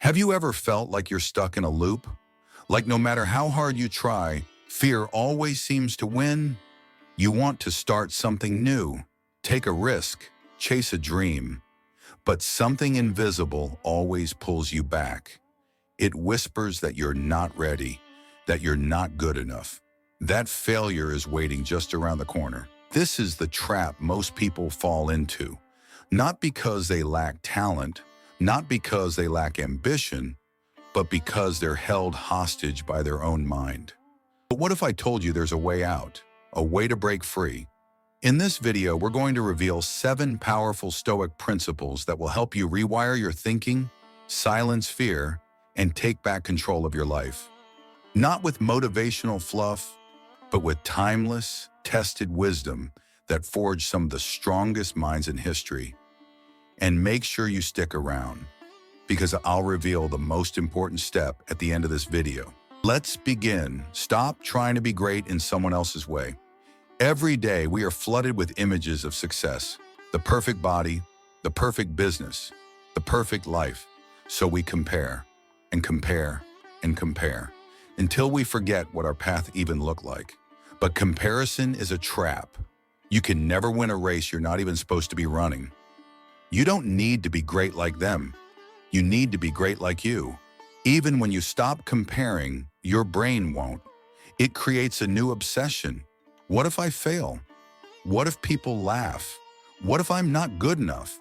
Have you ever felt like you're stuck in a loop? Like no matter how hard you try, fear always seems to win? You want to start something new, take a risk, chase a dream, but something invisible always pulls you back. It whispers that you're not ready, that you're not good enough. That failure is waiting just around the corner. This is the trap most people fall into, not because they lack talent, not because they lack ambition, but because they're held hostage by their own mind. But what if I told you there's a way out, a way to break free? In this video, we're going to reveal 7 powerful Stoic principles that will help you rewire your thinking, silence fear, and take back control of your life. Not with motivational fluff, but with timeless, tested wisdom that forged some of the strongest minds in history. And make sure you stick around, because I'll reveal the most important step at the end of this video. Let's begin. Stop trying to be great in someone else's way. Every day, we are flooded with images of success, the perfect body, the perfect business, the perfect life. So we compare and compare and compare until we forget what our path even looked like. But comparison is a trap. You can never win a race you're not even supposed to be running. You don't need to be great like them. You need to be great like you. Even when you stop comparing, your brain won't. It creates a new obsession. What if I fail? What if people laugh? What if I'm not good enough?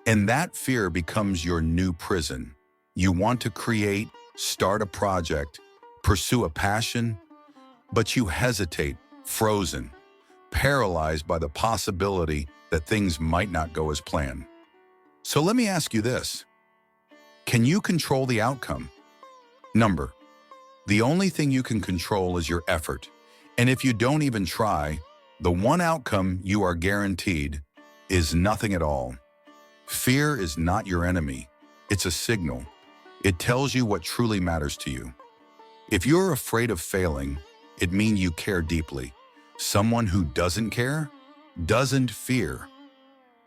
And that fear becomes your new prison. You want to create, start a project, pursue a passion, but you hesitate, frozen, paralyzed by the possibility that things might not go as planned. So let me ask you this. Can you control the outcome? The only thing you can control is your effort. And if you don't even try, the one outcome you are guaranteed is nothing at all. Fear is not your enemy. It's a signal. It tells you what truly matters to you. If you're afraid of failing, it means you care deeply. Someone who doesn't care doesn't fear.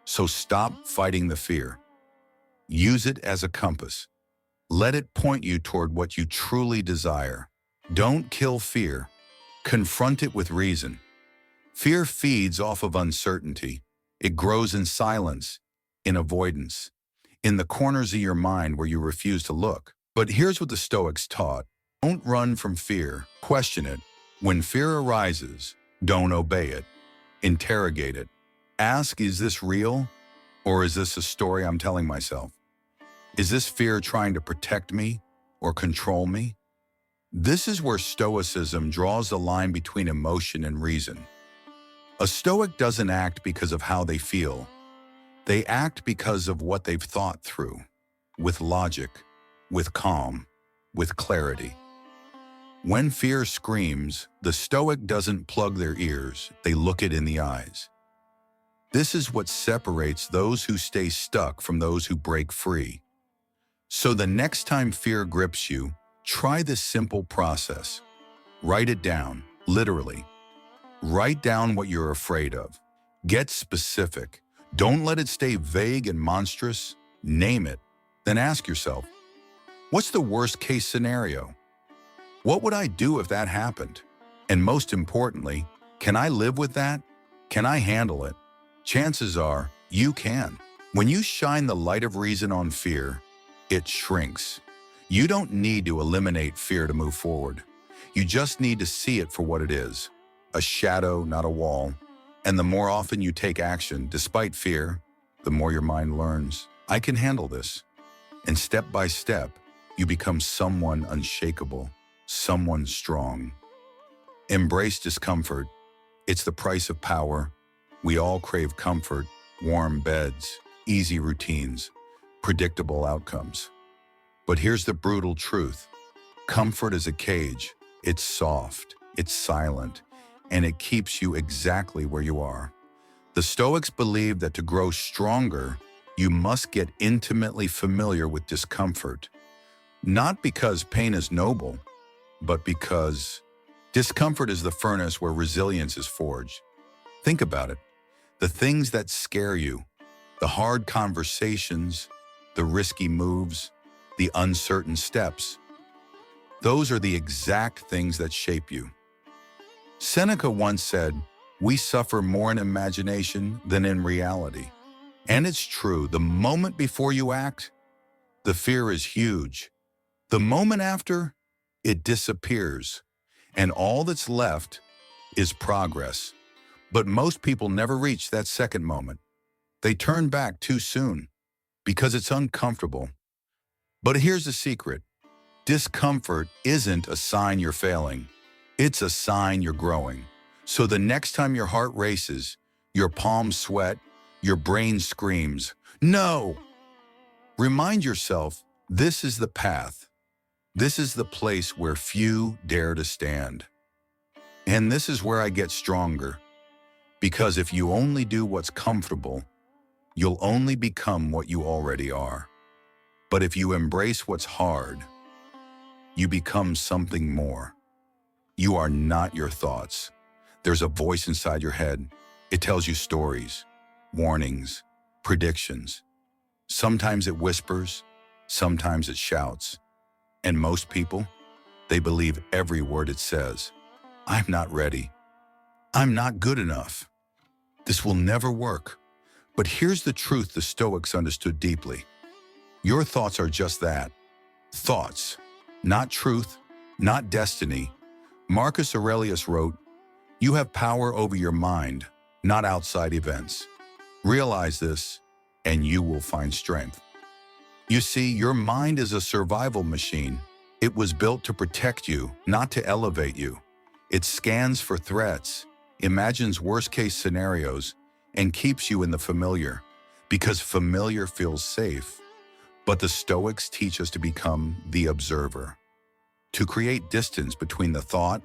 So stop fighting the fear. Use it as a compass. Let it point you toward what you truly desire. Don't kill fear. Confront it with reason. Fear feeds off of uncertainty. It grows in silence, in avoidance, in the corners of your mind where you refuse to look. But here's what the Stoics taught. Don't run from fear. Question it. When fear arises, don't obey it. Interrogate it. Ask, is this real? Or is this a story I'm telling myself? Is this fear trying to protect me or control me? This is where Stoicism draws the line between emotion and reason. A Stoic doesn't act because of how they feel. They act because of what they've thought through, with logic, with calm, with clarity. When fear screams, the Stoic doesn't plug their ears, they look it in the eyes. This is what separates those who stay stuck from those who break free. So the next time fear grips you, try this simple process. Write it down, literally. Write down what you're afraid of. Get specific. Don't let it stay vague and monstrous. Name it. Then ask yourself, what's the worst case scenario? What would I do if that happened? And most importantly, can I live with that? Can I handle it? Chances are you can. When you shine the light of reason on fear, it shrinks. You don't need to eliminate fear to move forward. You just need to see it for what it is, a shadow, not a wall. And the more often you take action, despite fear, the more your mind learns, I can handle this. And step by step, you become someone unshakable, someone strong. Embrace discomfort. It's the price of power. We all crave comfort, warm beds, easy routines, predictable outcomes. But here's the brutal truth. Comfort is a cage. It's soft, it's silent, and it keeps you exactly where you are. The Stoics believe that to grow stronger, you must get intimately familiar with discomfort. Not because pain is noble, but because discomfort is the furnace where resilience is forged. Think about it. The things that scare you, the hard conversations, the risky moves, the uncertain steps. Those are the exact things that shape you. Seneca once said, "We suffer more in imagination than in reality." And it's true, the moment before you act, the fear is huge. The moment after, it disappears, and all that's left is progress. But most people never reach that second moment. They turn back too soon because it's uncomfortable. But here's the secret. Discomfort isn't a sign you're failing. It's a sign you're growing. So the next time your heart races, your palms sweat, your brain screams, "No!" Remind yourself, this is the path. This is the place where few dare to stand. And this is where I get stronger. Because if you only do what's comfortable, you'll only become what you already are. But if you embrace what's hard, you become something more. You are not your thoughts. There's a voice inside your head. It tells you stories, warnings, predictions. Sometimes it whispers, sometimes it shouts. And most people, they believe every word it says. I'm not ready. I'm not good enough. This will never work. But here's the truth the Stoics understood deeply. Your thoughts are just that. Thoughts, not truth, not destiny. Marcus Aurelius wrote, "You have power over your mind, not outside events. Realize this, and you will find strength." You see, your mind is a survival machine. It was built to protect you, not to elevate you. It scans for threats, imagines worst-case scenarios, and keeps you in the familiar, because familiar feels safe. But the Stoics teach us to become the observer, to create distance between the thought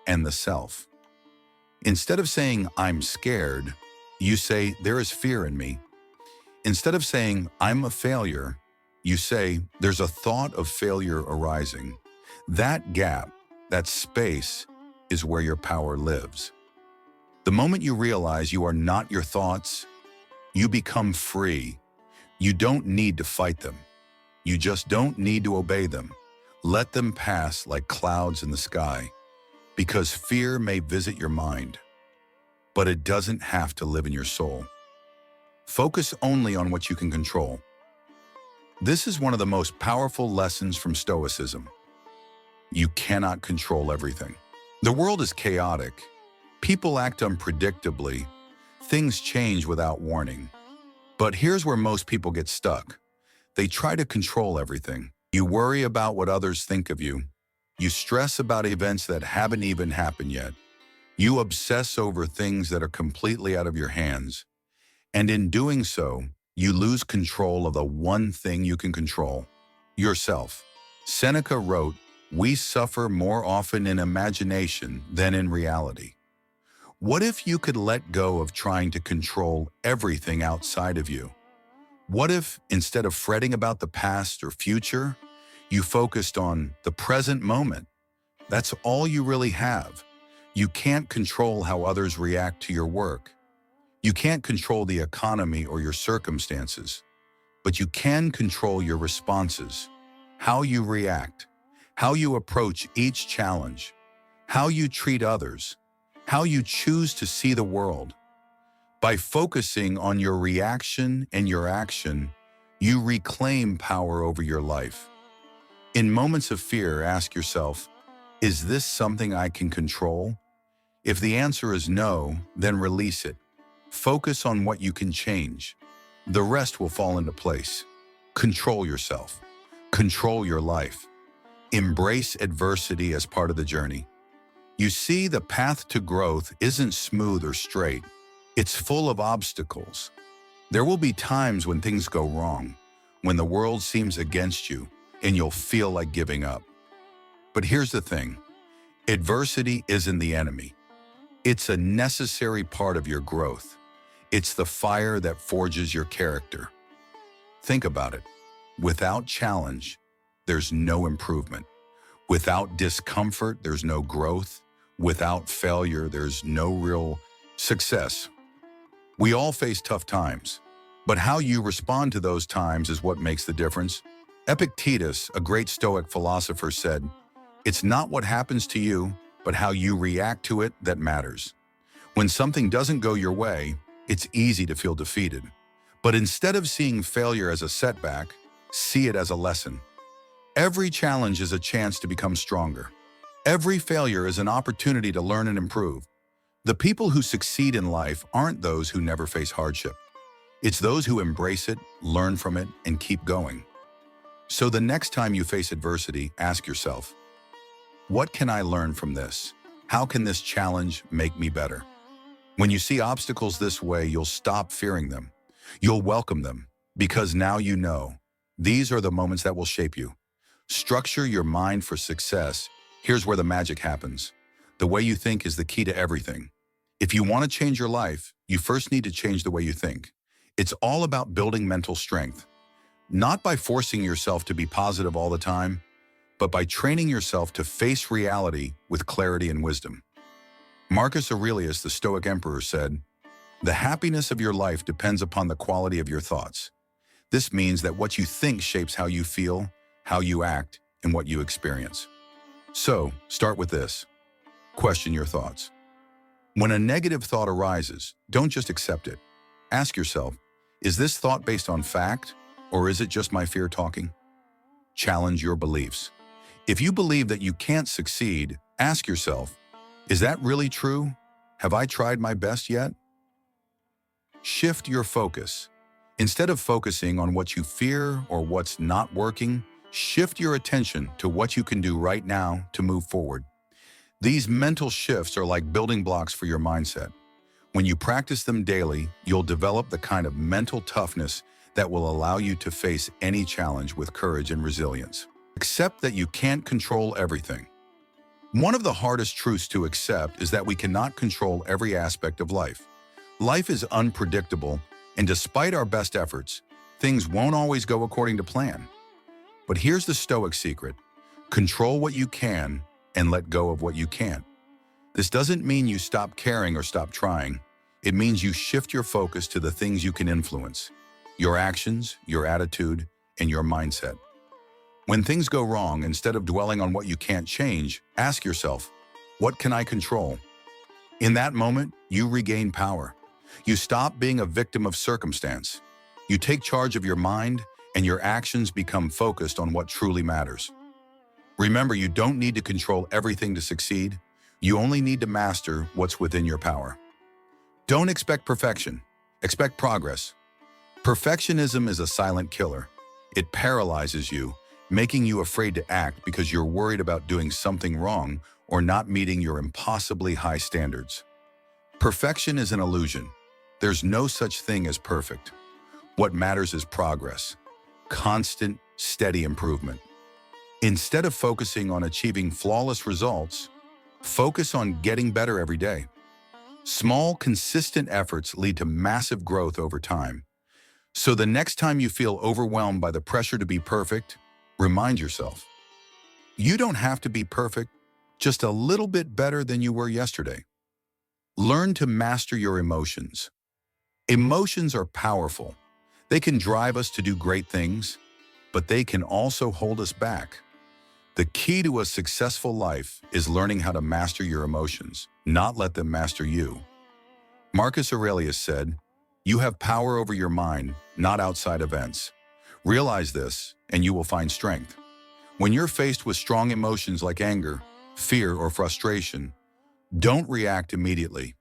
and the self. Instead of saying, "I'm scared," you say, "There is fear in me." Instead of saying, "I'm a failure," you say, "There's a thought of failure arising." That gap, that space, is where your power lives. The moment you realize you are not your thoughts, you become free. You don't need to fight them. You just don't need to obey them. Let them pass like clouds in the sky, because fear may visit your mind, but it doesn't have to live in your soul. Focus only on what you can control. This is one of the most powerful lessons from Stoicism. You cannot control everything. The world is chaotic. People act unpredictably. Things change without warning. But here's where most people get stuck. They try to control everything. You worry about what others think of you. You stress about events that haven't even happened yet. You obsess over things that are completely out of your hands. And in doing so, you lose control of the one thing you can control, yourself. Seneca wrote, "We suffer more often in imagination than in reality." What if you could let go of trying to control everything outside of you? What if, instead of fretting about the past or future, you focused on the present moment? That's all you really have. You can't control how others react to your work. You can't control the economy or your circumstances, but you can control your responses, how you react, how you approach each challenge, how you treat others, how you choose to see the world. By focusing on your reaction and your action, you reclaim power over your life. In moments of fear, ask yourself, is this something I can control? If the answer is no, then release it. Focus on what you can change. The rest will fall into place. Control yourself. Control your life. Embrace adversity as part of the journey. You see, the path to growth isn't smooth or straight. It's full of obstacles. There will be times when things go wrong, when the world seems against you, and you'll feel like giving up. But here's the thing. Adversity isn't the enemy. It's a necessary part of your growth. It's the fire that forges your character. Think about it. Without challenge, there's no improvement. Without discomfort, there's no growth. Without failure, there's no real success. We all face tough times, but how you respond to those times is what makes the difference. Epictetus, a great Stoic philosopher, said, "It's not what happens to you, but how you react to it that matters." When something doesn't go your way, it's easy to feel defeated. But instead of seeing failure as a setback, see it as a lesson. Every challenge is a chance to become stronger. Every failure is an opportunity to learn and improve. The people who succeed in life aren't those who never face hardship. It's those who embrace it, learn from it, and keep going. So the next time you face adversity, ask yourself, what can I learn from this? How can this challenge make me better? When you see obstacles this way, you'll stop fearing them. You'll welcome them, because now you know these are the moments that will shape you. Structure your mind for success. Here's where the magic happens. The way you think is the key to everything. If you want to change your life, you first need to change the way you think. It's all about building mental strength, not by forcing yourself to be positive all the time, but by training yourself to face reality with clarity and wisdom. Marcus Aurelius, the Stoic emperor, said, "The happiness of your life depends upon the quality of your thoughts." This means that what you think shapes how you feel, how you act, and what you experience. So, start with this. Question your thoughts. When a negative thought arises, don't just accept it. Ask yourself, is this thought based on fact, or is it just my fear talking? Challenge your beliefs. If you believe that you can't succeed, ask yourself, is that really true? Have I tried my best yet? Shift your focus. Instead of focusing on what you fear or what's not working, shift your attention to what you can do right now to move forward. These mental shifts are like building blocks for your mindset. When you practice them daily, you'll develop the kind of mental toughness that will allow you to face any challenge with courage and resilience. Accept that you can't control everything. One of the hardest truths to accept is that we cannot control every aspect of life. Life is unpredictable, and despite our best efforts, things won't always go according to plan. But here's the Stoic secret. Control what you can and let go of what you can't. This doesn't mean you stop caring or stop trying. It means you shift your focus to the things you can influence: your actions, your attitude, and your mindset. When things go wrong, instead of dwelling on what you can't change, ask yourself, what can I control? In that moment, you regain power. You stop being a victim of circumstance. You take charge of your mind, and your actions become focused on what truly matters. Remember, you don't need to control everything to succeed. You only need to master what's within your power. Don't expect perfection. Expect progress. Perfectionism is a silent killer. It paralyzes you, making you afraid to act because you're worried about doing something wrong or not meeting your impossibly high standards. Perfection is an illusion. There's no such thing as perfect. What matters is progress, constant, steady improvement. Instead of focusing on achieving flawless results, focus on getting better every day. Small, consistent efforts lead to massive growth over time. So the next time you feel overwhelmed by the pressure to be perfect, remind yourself, you don't have to be perfect, just a little bit better than you were yesterday. Learn to master your emotions. Emotions are powerful. They can drive us to do great things, but they can also hold us back. The key to a successful life is learning how to master your emotions, not let them master you. Marcus Aurelius said, "You have power over your mind, not outside events." Realize this, and you will find strength. When you're faced with strong emotions like anger, fear, or frustration, don't react immediately.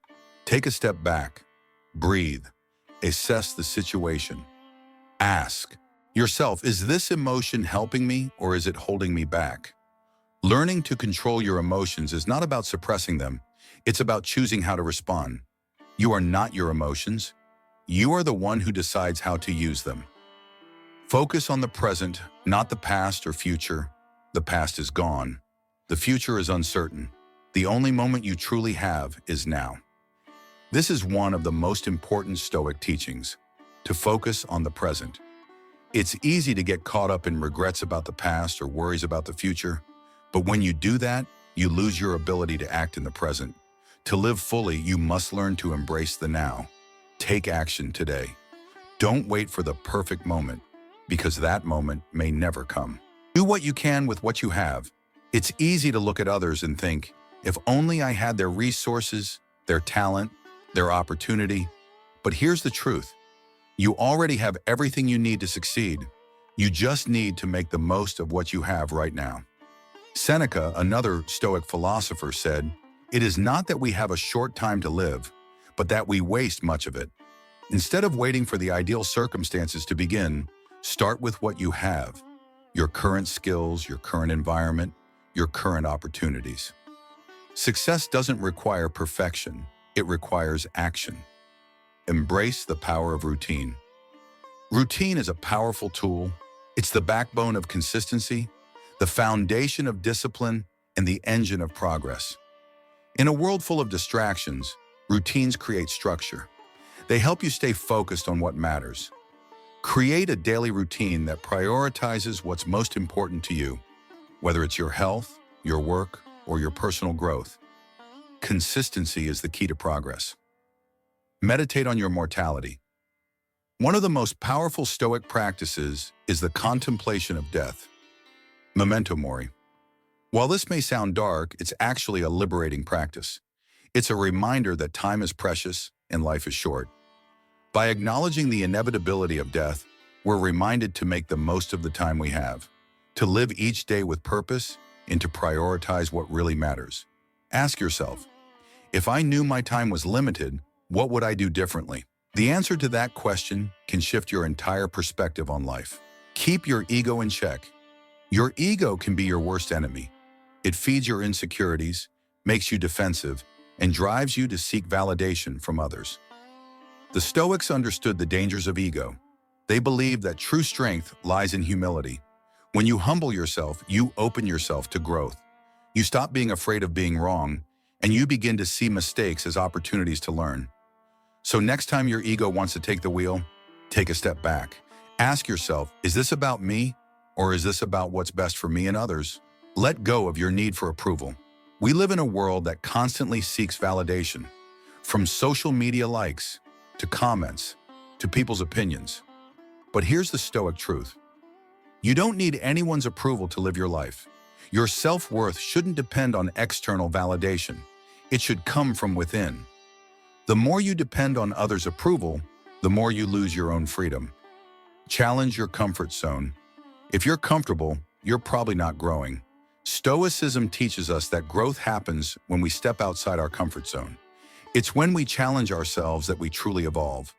Take a step back, breathe, assess the situation. Ask yourself, is this emotion helping me or is it holding me back? Learning to control your emotions is not about suppressing them. It's about choosing how to respond. You are not your emotions. You are the one who decides how to use them. Focus on the present, not the past or future. The past is gone. The future is uncertain. The only moment you truly have is now. This is one of the most important Stoic teachings, to focus on the present. It's easy to get caught up in regrets about the past or worries about the future, but when you do that, you lose your ability to act in the present. To live fully, you must learn to embrace the now. Take action today. Don't wait for the perfect moment. because that moment may never come. Do what you can with what you have. It's easy to look at others and think, if only I had their resources, their talent, their opportunity. But here's the truth. You already have everything you need to succeed. You just need to make the most of what you have right now. Seneca, another Stoic philosopher, said, "It is not that we have a short time to live, but that we waste much of it." Instead of waiting for the ideal circumstances to begin, start with what you have, your current skills, your current environment, your current opportunities. Success doesn't require perfection, it requires action. Embrace the power of routine. Routine is a powerful tool. It's the backbone of consistency, the foundation of discipline, and the engine of progress. In a world full of distractions, routines create structure. They help you stay focused on what matters. Create a daily routine that prioritizes what's most important to you, whether it's your health, your work, or your personal growth. Consistency is the key to progress. Meditate on your mortality. One of the most powerful Stoic practices is the contemplation of death. Memento mori. While this may sound dark, it's actually a liberating practice. It's a reminder that time is precious and life is short. By acknowledging the inevitability of death, we're reminded to make the most of the time we have, to live each day with purpose, and to prioritize what really matters. Ask yourself, if I knew my time was limited, what would I do differently? The answer to that question can shift your entire perspective on life. Keep your ego in check. Your ego can be your worst enemy. It feeds your insecurities, makes you defensive, and drives you to seek validation from others. The Stoics understood the dangers of ego. They believed that true strength lies in humility. When you humble yourself, you open yourself to growth. You stop being afraid of being wrong, and you begin to see mistakes as opportunities to learn. So next time your ego wants to take the wheel, take a step back. Ask yourself, is this about me, or is this about what's best for me and others? Let go of your need for approval. We live in a world that constantly seeks validation, from social media likes, to comments, to people's opinions. But here's the Stoic truth. You don't need anyone's approval to live your life. Your self-worth shouldn't depend on external validation. It should come from within. The more you depend on others' approval, the more you lose your own freedom. Challenge your comfort zone. If you're comfortable, you're probably not growing. Stoicism teaches us that growth happens when we step outside our comfort zone. It's when we challenge ourselves that we truly evolve.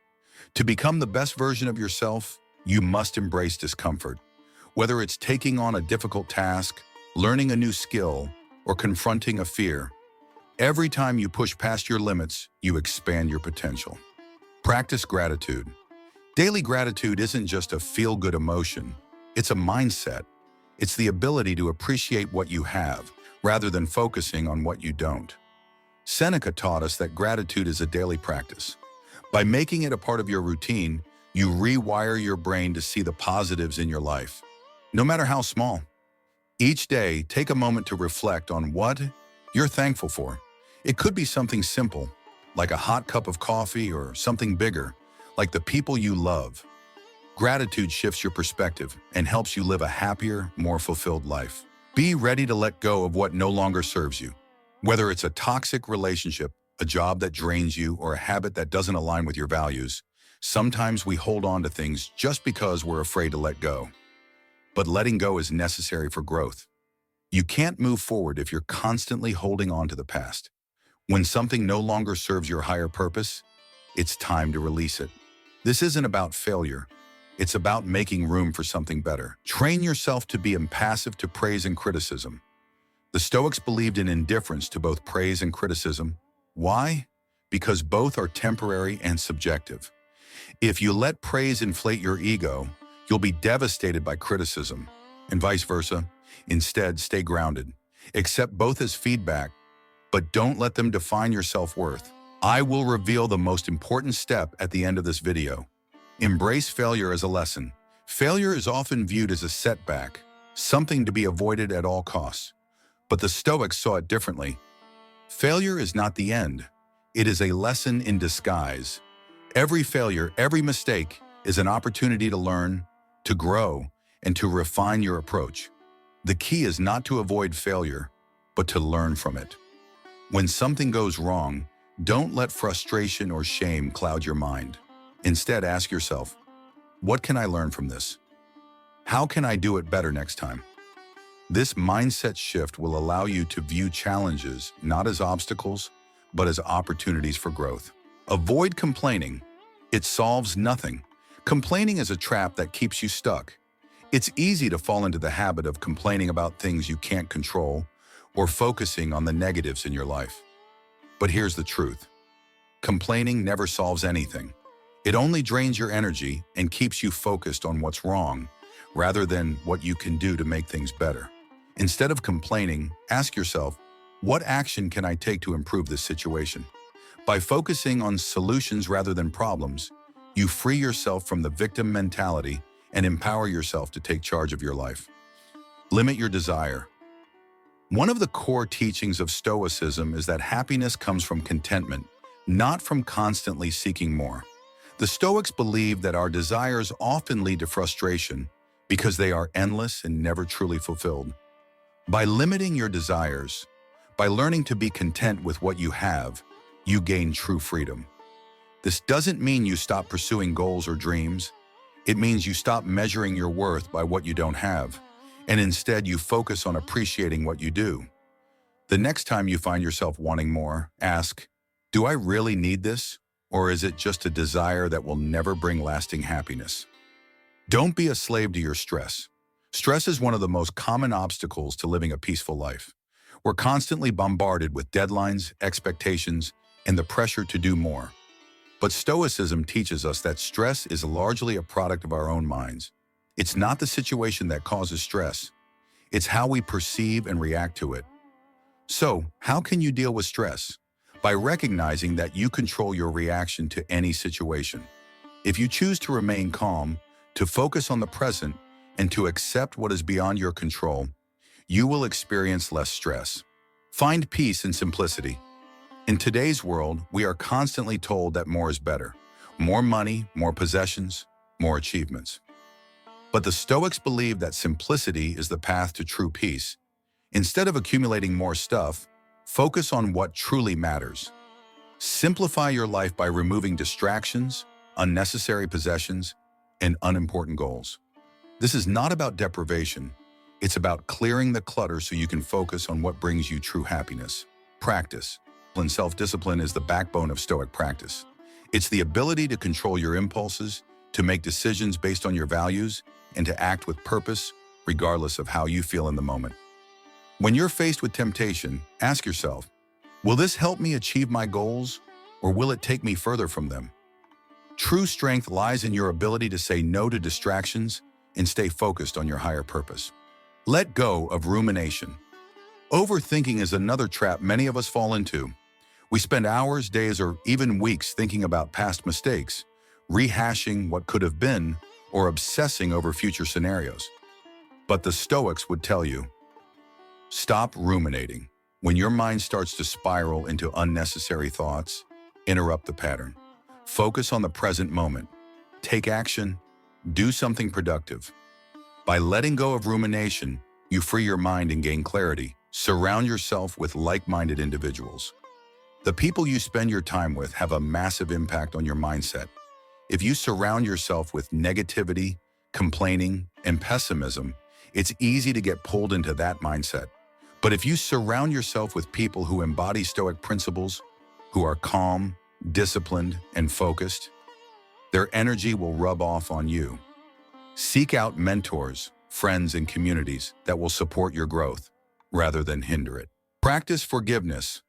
To become the best version of yourself, you must embrace discomfort. Whether it's taking on a difficult task, learning a new skill, or confronting a fear, every time you push past your limits, you expand your potential. Practice gratitude. Daily gratitude isn't just a feel-good emotion. It's a mindset. It's the ability to appreciate what you have, rather than focusing on what you don't. Seneca taught us that gratitude is a daily practice. By making it a part of your routine, you rewire your brain to see the positives in your life, no matter how small. Each day, take a moment to reflect on what you're thankful for. It could be something simple, like a hot cup of coffee, or something bigger, like the people you love. Gratitude shifts your perspective and helps you live a happier, more fulfilled life. Be ready to let go of what no longer serves you. Whether it's a toxic relationship, a job that drains you, or a habit that doesn't align with your values, sometimes we hold on to things just because we're afraid to let go. But letting go is necessary for growth. You can't move forward if you're constantly holding on to the past. When something no longer serves your higher purpose, it's time to release it. This isn't about failure. It's about making room for something better. Train yourself to be impassive to praise and criticism. The Stoics believed in indifference to both praise and criticism. Why? Because both are temporary and subjective. If you let praise inflate your ego, you'll be devastated by criticism, and vice versa. Instead, stay grounded. Accept both as feedback, but don't let them define your self-worth. I will reveal the most important step at the end of this video. Embrace failure as a lesson. Failure is often viewed as a setback, something to be avoided at all costs. But the Stoics saw it differently. Failure is not the end. It is a lesson in disguise. Every failure, every mistake is an opportunity to learn, to grow, and to refine your approach. The key is not to avoid failure, but to learn from it. When something goes wrong, don't let frustration or shame cloud your mind. Instead, ask yourself, what can I learn from this? How can I do it better next time? This mindset shift will allow you to view challenges not as obstacles, but as opportunities for growth. Avoid complaining. It solves nothing. Complaining is a trap that keeps you stuck. It's easy to fall into the habit of complaining about things you can't control or focusing on the negatives in your life. But here's the truth. Complaining never solves anything. It only drains your energy and keeps you focused on what's wrong, rather than what you can do to make things better. Instead of complaining, ask yourself, what action can I take to improve this situation? By focusing on solutions rather than problems, you free yourself from the victim mentality and empower yourself to take charge of your life. Limit your desire. One of the core teachings of Stoicism is that happiness comes from contentment, not from constantly seeking more. The Stoics believe that our desires often lead to frustration because they are endless and never truly fulfilled. By limiting your desires, by learning to be content with what you have, you gain true freedom. This doesn't mean you stop pursuing goals or dreams. It means you stop measuring your worth by what you don't have, and instead you focus on appreciating what you do. The next time you find yourself wanting more, ask, do I really need this? Or is it just a desire that will never bring lasting happiness? Don't be a slave to your stress. Stress is one of the most common obstacles to living a peaceful life. We're constantly bombarded with deadlines, expectations, and the pressure to do more. But Stoicism teaches us that stress is largely a product of our own minds. It's not the situation that causes stress. It's how we perceive and react to it. So, how can you deal with stress? By recognizing that you control your reaction to any situation. If you choose to remain calm, to focus on the present, and to accept what is beyond your control, you will experience less stress. Find peace in simplicity. In today's world, we are constantly told that more is better. More money, more possessions, more achievements. But the Stoics believe that simplicity is the path to true peace. Instead of accumulating more stuff, focus on what truly matters. Simplify your life by removing distractions, unnecessary possessions, and unimportant goals. This is not about deprivation. It's about clearing the clutter so you can focus on what brings you true happiness. Practice. And self-discipline is the backbone of Stoic practice. It's the ability to control your impulses, to make decisions based on your values, and to act with purpose, regardless of how you feel in the moment. When you're faced with temptation, ask yourself, will this help me achieve my goals, or will it take me further from them? True strength lies in your ability to say no to distractions and stay focused on your higher purpose. Let go of rumination. Overthinking is another trap many of us fall into. We spend hours, days, or even weeks thinking about past mistakes, rehashing what could have been, or obsessing over future scenarios. But the Stoics would tell you, stop ruminating. When your mind starts to spiral into unnecessary thoughts, interrupt the pattern. Focus on the present moment. Take action. Do something productive. By letting go of rumination, you free your mind and gain clarity. Surround yourself with like-minded individuals. The people you spend your time with have a massive impact on your mindset. If you surround yourself with negativity, complaining, and pessimism, it's easy to get pulled into that mindset. But if you surround yourself with people who embody Stoic principles, who are calm, disciplined, and focused, their energy will rub off on you. Seek out mentors, friends, and communities that will support your growth, rather than hinder it. Practice forgiveness,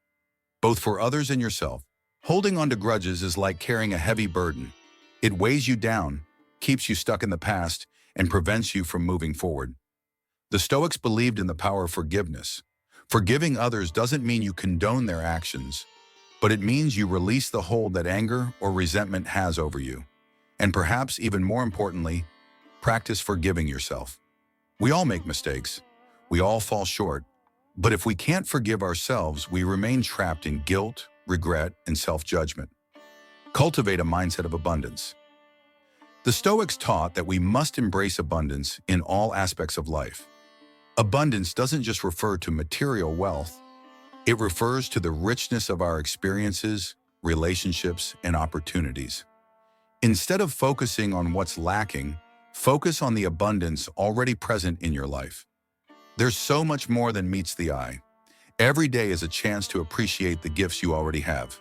both for others and yourself. Holding on to grudges is like carrying a heavy burden. It weighs you down, keeps you stuck in the past, and prevents you from moving forward. The Stoics believed in the power of forgiveness. Forgiving others doesn't mean you condone their actions, but it means you release the hold that anger or resentment has over you. And perhaps even more importantly, practice forgiving yourself. We all make mistakes. We all fall short. But if we can't forgive ourselves, we remain trapped in guilt, regret, and self-judgment. Cultivate a mindset of abundance. The Stoics taught that we must embrace abundance in all aspects of life. Abundance doesn't just refer to material wealth, it refers to the richness of our experiences, relationships, and opportunities. Instead of focusing on what's lacking, focus on the abundance already present in your life. There's so much more than meets the eye. Every day is a chance to appreciate the gifts you already have.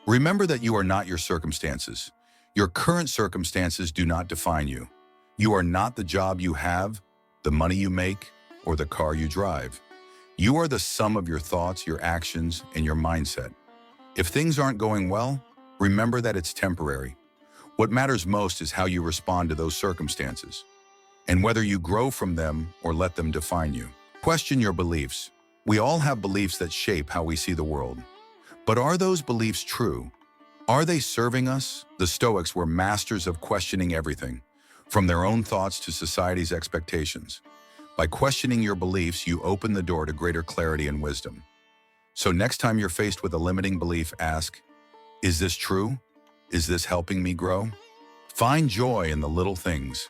Remember that you are not your circumstances. Your current circumstances do not define you. You are not the job you have, the money you make, or the car you drive. You are the sum of your thoughts, your actions, and your mindset. If things aren't going well, remember that it's temporary. What matters most is how you respond to those circumstances, and whether you grow from them or let them define you. Question your beliefs. We all have beliefs that shape how we see the world. But are those beliefs true? Are they serving us? The Stoics were masters of questioning everything, from their own thoughts to society's expectations. By questioning your beliefs, you open the door to greater clarity and wisdom. So next time you're faced with a limiting belief, ask, is this true? Is this helping me grow? Find joy in the little things.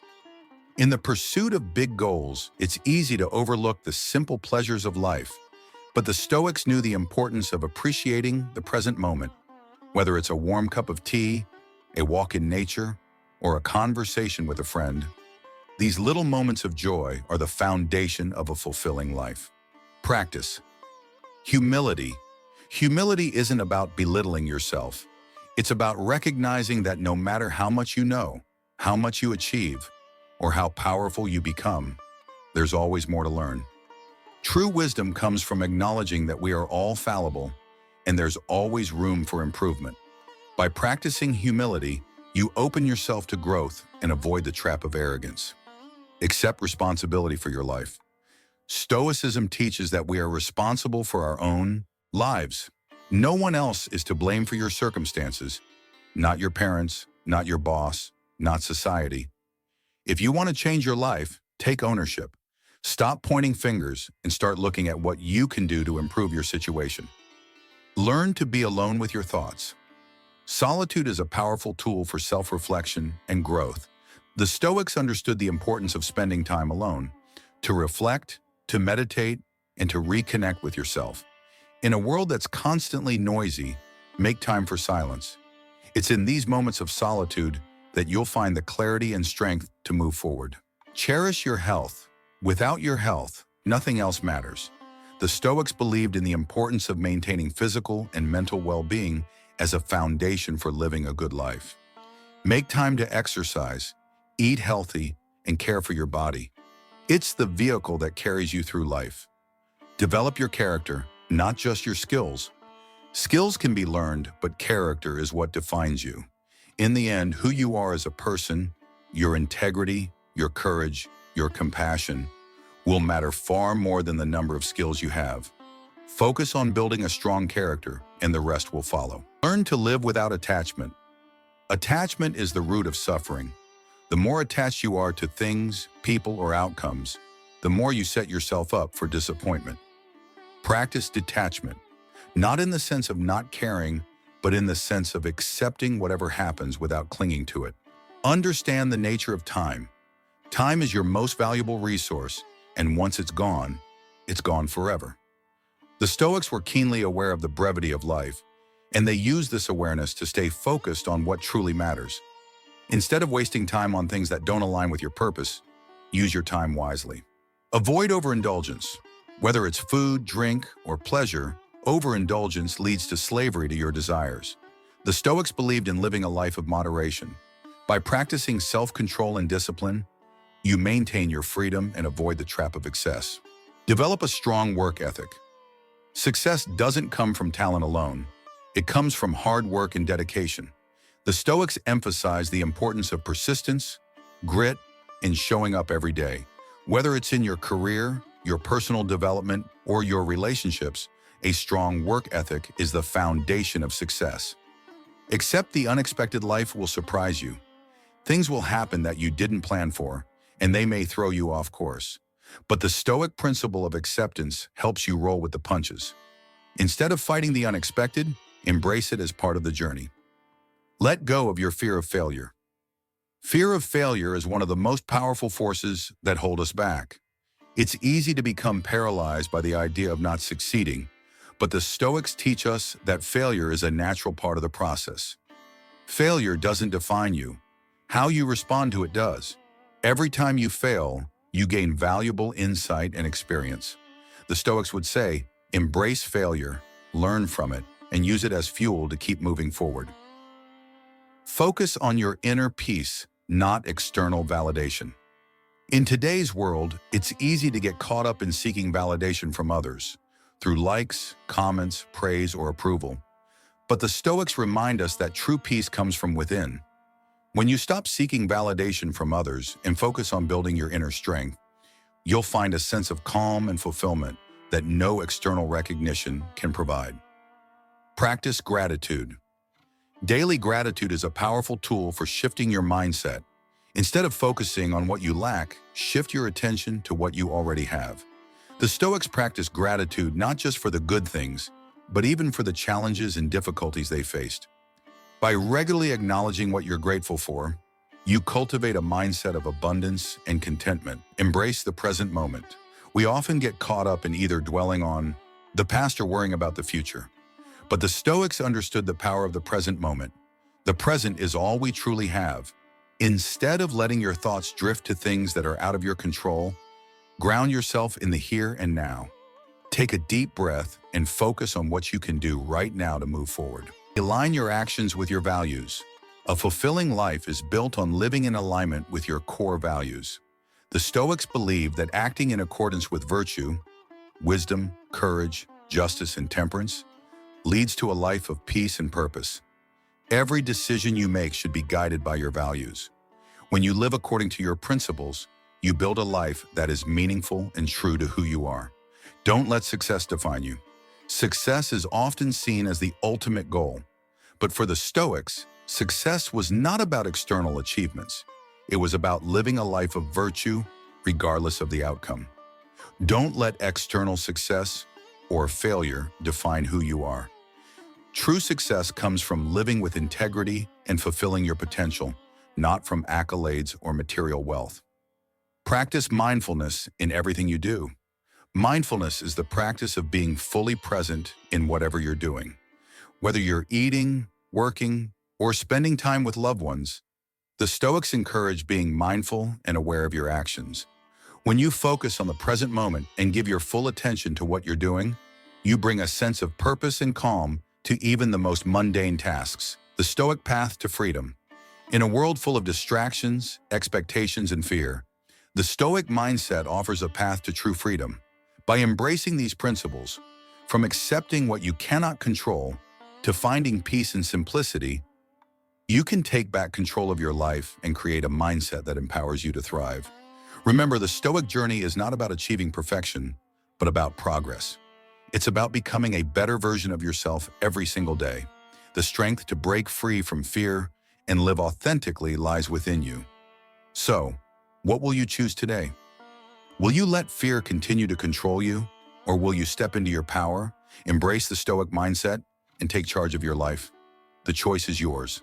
In the pursuit of big goals, it's easy to overlook the simple pleasures of life. But the Stoics knew the importance of appreciating the present moment, whether it's a warm cup of tea, a walk in nature, or a conversation with a friend. These little moments of joy are the foundation of a fulfilling life. Practice. Humility. Humility isn't about belittling yourself. It's about recognizing that no matter how much you know, how much you achieve, or how powerful you become, there's always more to learn. True wisdom comes from acknowledging that we are all fallible and there's always room for improvement. By practicing humility, you open yourself to growth and avoid the trap of arrogance. Accept responsibility for your life. Stoicism teaches that we are responsible for our own lives. No one else is to blame for your circumstances, not your parents, not your boss, not society. If you want to change your life, take ownership. Stop pointing fingers and start looking at what you can do to improve your situation. Learn to be alone with your thoughts. Solitude is a powerful tool for self-reflection and growth. The Stoics understood the importance of spending time alone, to reflect, to meditate, and to reconnect with yourself. In a world that's constantly noisy, make time for silence. It's in these moments of solitude that you'll find the clarity and strength to move forward. Cherish your health. Without your health, nothing else matters. The Stoics believed in the importance of maintaining physical and mental well-being as a foundation for living a good life. Make time to exercise, eat healthy, and care for your body. It's the vehicle that carries you through life. Develop your character, not just your skills. Skills can be learned, but character is what defines you. In the end, who you are as a person, your integrity, your courage, your compassion, will matter far more than the number of skills you have. Focus on building a strong character, and the rest will follow. Learn to live without attachment. Attachment is the root of suffering. The more attached you are to things, people, or outcomes, the more you set yourself up for disappointment. Practice detachment, not in the sense of not caring, but in the sense of accepting whatever happens without clinging to it. Understand the nature of time. Time is your most valuable resource, and once it's gone forever. The Stoics were keenly aware of the brevity of life, and they used this awareness to stay focused on what truly matters. Instead of wasting time on things that don't align with your purpose, use your time wisely. Avoid overindulgence. Whether it's food, drink, or pleasure, overindulgence leads to slavery to your desires. The Stoics believed in living a life of moderation. By practicing self-control and discipline, you maintain your freedom and avoid the trap of excess. Develop a strong work ethic. Success doesn't come from talent alone. It comes from hard work and dedication. The Stoics emphasize the importance of persistence, grit, and showing up every day. Whether it's in your career, your personal development, or your relationships, a strong work ethic is the foundation of success. Accept the unexpected. Life will surprise you. Things will happen that you didn't plan for, and they may throw you off course. But the Stoic principle of acceptance helps you roll with the punches. Instead of fighting the unexpected, embrace it as part of the journey. Let go of your fear of failure. Fear of failure is one of the most powerful forces that hold us back. It's easy to become paralyzed by the idea of not succeeding, but the Stoics teach us that failure is a natural part of the process. Failure doesn't define you. How you respond to it does. Every time you fail, you gain valuable insight and experience. The Stoics would say, embrace failure, learn from it, and use it as fuel to keep moving forward. Focus on your inner peace, not external validation. In today's world, it's easy to get caught up in seeking validation from others, through likes, comments, praise, or approval. But the Stoics remind us that true peace comes from within. When you stop seeking validation from others and focus on building your inner strength, you'll find a sense of calm and fulfillment that no external recognition can provide. Practice gratitude. Daily gratitude is a powerful tool for shifting your mindset. Instead of focusing on what you lack, shift your attention to what you already have. The Stoics practice gratitude not just for the good things, but even for the challenges and difficulties they faced. By regularly acknowledging what you're grateful for, you cultivate a mindset of abundance and contentment. Embrace the present moment. We often get caught up in either dwelling on the past or worrying about the future. But the Stoics understood the power of the present moment. The present is all we truly have. Instead of letting your thoughts drift to things that are out of your control, ground yourself in the here and now. Take a deep breath and focus on what you can do right now to move forward. Align your actions with your values. A fulfilling life is built on living in alignment with your core values. The Stoics believe that acting in accordance with virtue, wisdom, courage, justice, and temperance leads to a life of peace and purpose. Every decision you make should be guided by your values. When you live according to your principles, you build a life that is meaningful and true to who you are. Don't let success define you. Success is often seen as the ultimate goal. But for the Stoics, success was not about external achievements. It was about living a life of virtue, regardless of the outcome. Don't let external success or failure define who you are. True success comes from living with integrity and fulfilling your potential, not from accolades or material wealth. Practice mindfulness in everything you do. Mindfulness is the practice of being fully present in whatever you're doing. Whether you're eating, working, or spending time with loved ones, the Stoics encourage being mindful and aware of your actions. When you focus on the present moment and give your full attention to what you're doing, you bring a sense of purpose and calm to even the most mundane tasks. The Stoic path to freedom. In a world full of distractions, expectations, and fear, the Stoic mindset offers a path to true freedom. By embracing these principles, from accepting what you cannot control to finding peace and simplicity, you can take back control of your life and create a mindset that empowers you to thrive. Remember, the Stoic journey is not about achieving perfection, but about progress. It's about becoming a better version of yourself every single day. The strength to break free from fear and live authentically lies within you. So, what will you choose today? Will you let fear continue to control you, or will you step into your power, embrace the Stoic mindset, and take charge of your life? The choice is yours.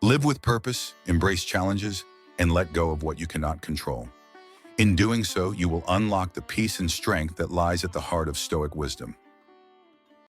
Live with purpose, embrace challenges, and let go of what you cannot control. In doing so, you will unlock the peace and strength that lies at the heart of Stoic wisdom.